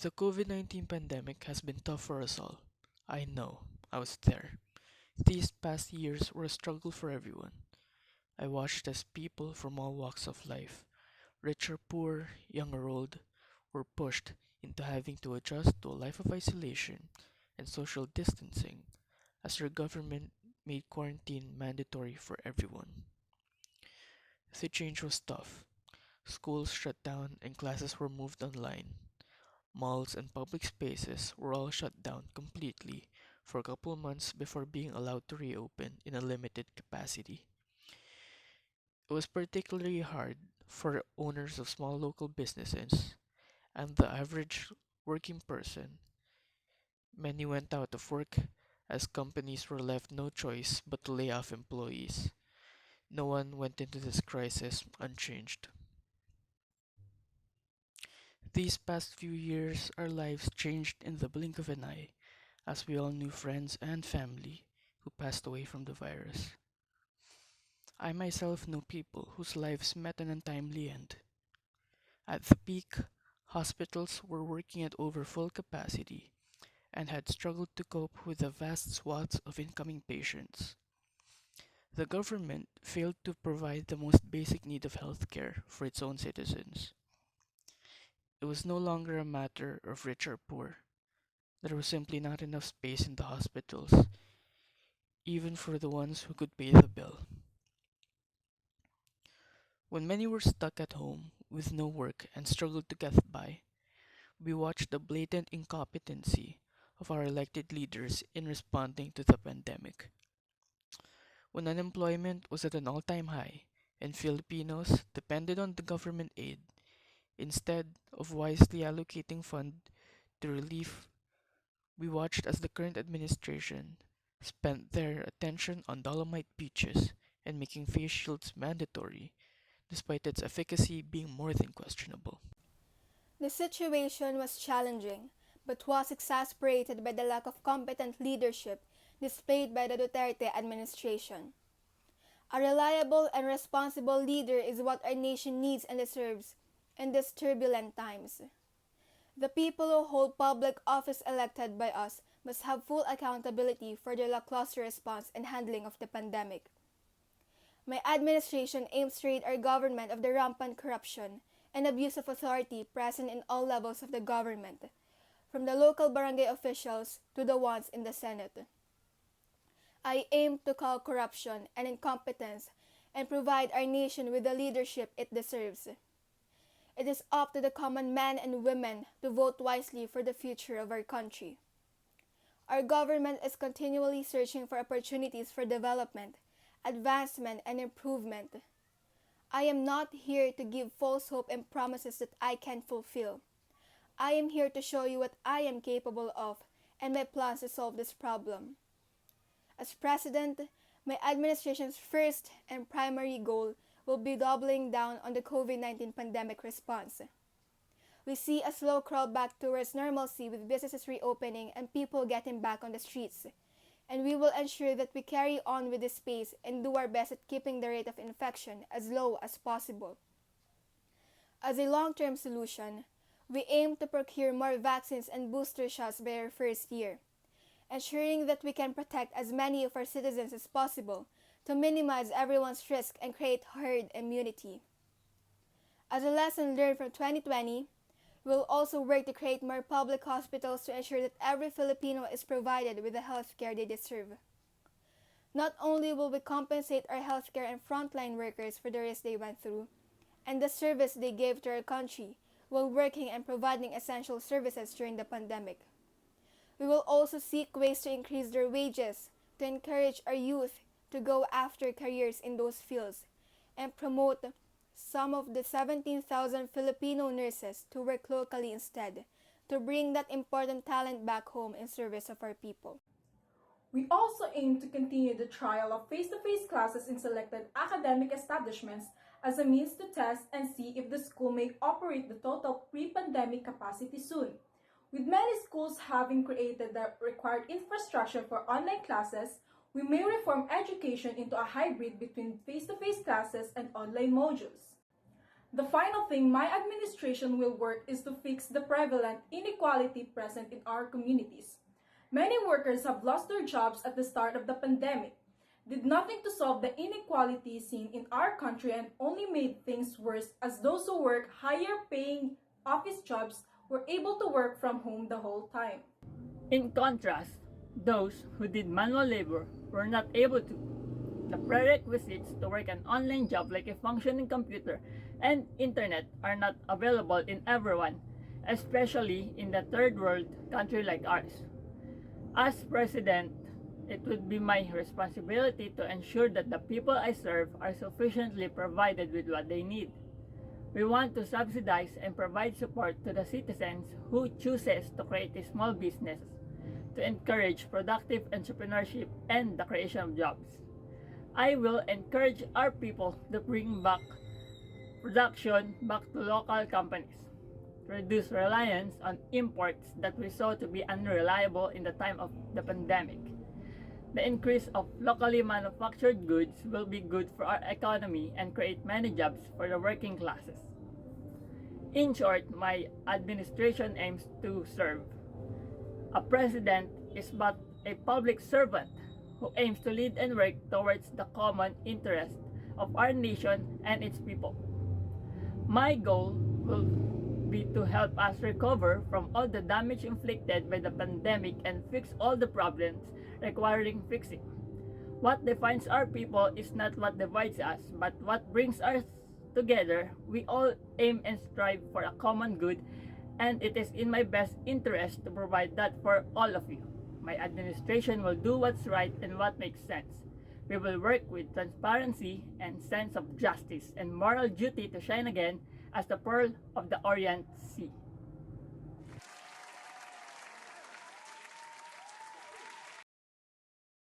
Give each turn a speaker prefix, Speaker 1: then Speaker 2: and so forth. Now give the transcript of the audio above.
Speaker 1: The COVID-19 pandemic has been tough for us all. I know, I was there. These past years were a struggle for everyone. I watched as people from all walks of life, rich or poor, young or old, were pushed into having to adjust to a life of isolation and social distancing as our government made quarantine mandatory for everyone. The change was tough. Schools shut down and classes were moved online. Malls and public spaces were all shut down completely for a couple months before being allowed to reopen in a limited capacity. It was particularly hard for owners of small local businesses and the average working person. Many went out of work as companies were left no choice but to lay off employees. No one went into this crisis unchanged. These past few years, our lives changed in the blink of an eye as we all knew friends and family who passed away from the virus. I myself know people whose lives met an untimely end. At the peak, hospitals were working at over full capacity and had struggled to cope with the vast swaths of incoming patients. The government failed to provide the most basic need of healthcare for its own citizens. It was no longer a matter of rich or poor. There was simply not enough space in the hospitals, even for the ones who could pay the bill. When many were stuck at home with no work and struggled to get by, we watched the blatant incompetency of our elected leaders in responding to the pandemic. When unemployment was at an all-time high and Filipinos depended on the government aid instead of wisely allocating funds to relief, we watched as the current administration spent their attention on Dolomite beaches and making face shields mandatory, despite its efficacy being more than questionable.
Speaker 2: The situation was challenging, but was exacerbated by the lack of competent leadership displayed by the Duterte administration. A reliable and responsible leader is what our nation needs and deserves in these turbulent times. The people who hold public office elected by us must have full accountability for their lackluster response and handling of the pandemic. My administration aims to rid our government of the rampant corruption and abuse of authority present in all levels of the government, from the local barangay officials to the ones in the Senate. I aim to call corruption and incompetence and provide our nation with the leadership it deserves. It is up to the common men and women to vote wisely for the future of our country. Our government is continually searching for opportunities for development, advancement, and improvement. I am not here to give false hope and promises that I can fulfill. I am here to show you what I am capable of and my plans to solve this problem. As President, my administration's first and primary goal will be doubling down on the COVID-19 pandemic response. We see a slow crawl back towards normalcy with businesses reopening and people getting back on the streets. And we will ensure that we carry on with this pace and do our best at keeping the rate of infection as low as possible. As a long-term solution, we aim to procure more vaccines and booster shots by our first year, ensuring that we can protect as many of our citizens as possible to minimize everyone's risk and create herd immunity. As a lesson learned from 2020, we will also work to create more public hospitals to ensure that every Filipino is provided with the health care they deserve. Not only will we compensate our healthcare and frontline workers for the risk they went through and the service they gave to our country while working and providing essential services during the pandemic. We will also seek ways to increase their wages to encourage our youth to go after careers in those fields and promote some of the 17,000 Filipino nurses to work locally instead to bring that important talent back home in service of our people.
Speaker 3: We also aim to continue the trial of face-to-face classes in selected academic establishments as a means to test and see if the school may operate the total pre-pandemic capacity soon. With many schools having created the required infrastructure for online classes, we may reform education into a hybrid between face-to-face classes and online modules. The final thing my administration will work is to fix the prevalent inequality present in our communities. Many workers have lost their jobs at the start of the pandemic, did nothing to solve the inequality seen in our country, and only made things worse as those who work higher paying office jobs were able to work from home the whole time.
Speaker 4: In contrast, those who did manual labor were not able to. The prerequisites to work an online job like a functioning computer and internet are not available in everyone, especially in the third world country like ours. As president, it would be my responsibility to ensure that the people I serve are sufficiently provided with what they need. We want to subsidize and provide support to the citizens who chooses to create a small business to encourage productive entrepreneurship and the creation of jobs. I will encourage our people to bring back production back to local companies, reduce reliance on imports that we saw to be unreliable in the time of the pandemic. The increase of locally manufactured goods will be good for our economy and create many jobs for the working classes. In short, my administration aims to serve. A president is but a public servant who aims to lead and work towards the common interest of our nation and its people. My goal will be to help us recover from all the damage inflicted by the pandemic and fix all the problems requiring fixing. What defines our people is not what divides us, but what brings us together. We all aim and strive for a common good, and it is in my best interest to provide that for all of you. My administration will do what's right and what makes sense. We will work with transparency and sense of justice and moral duty to shine again as the pearl of the Orient Sea.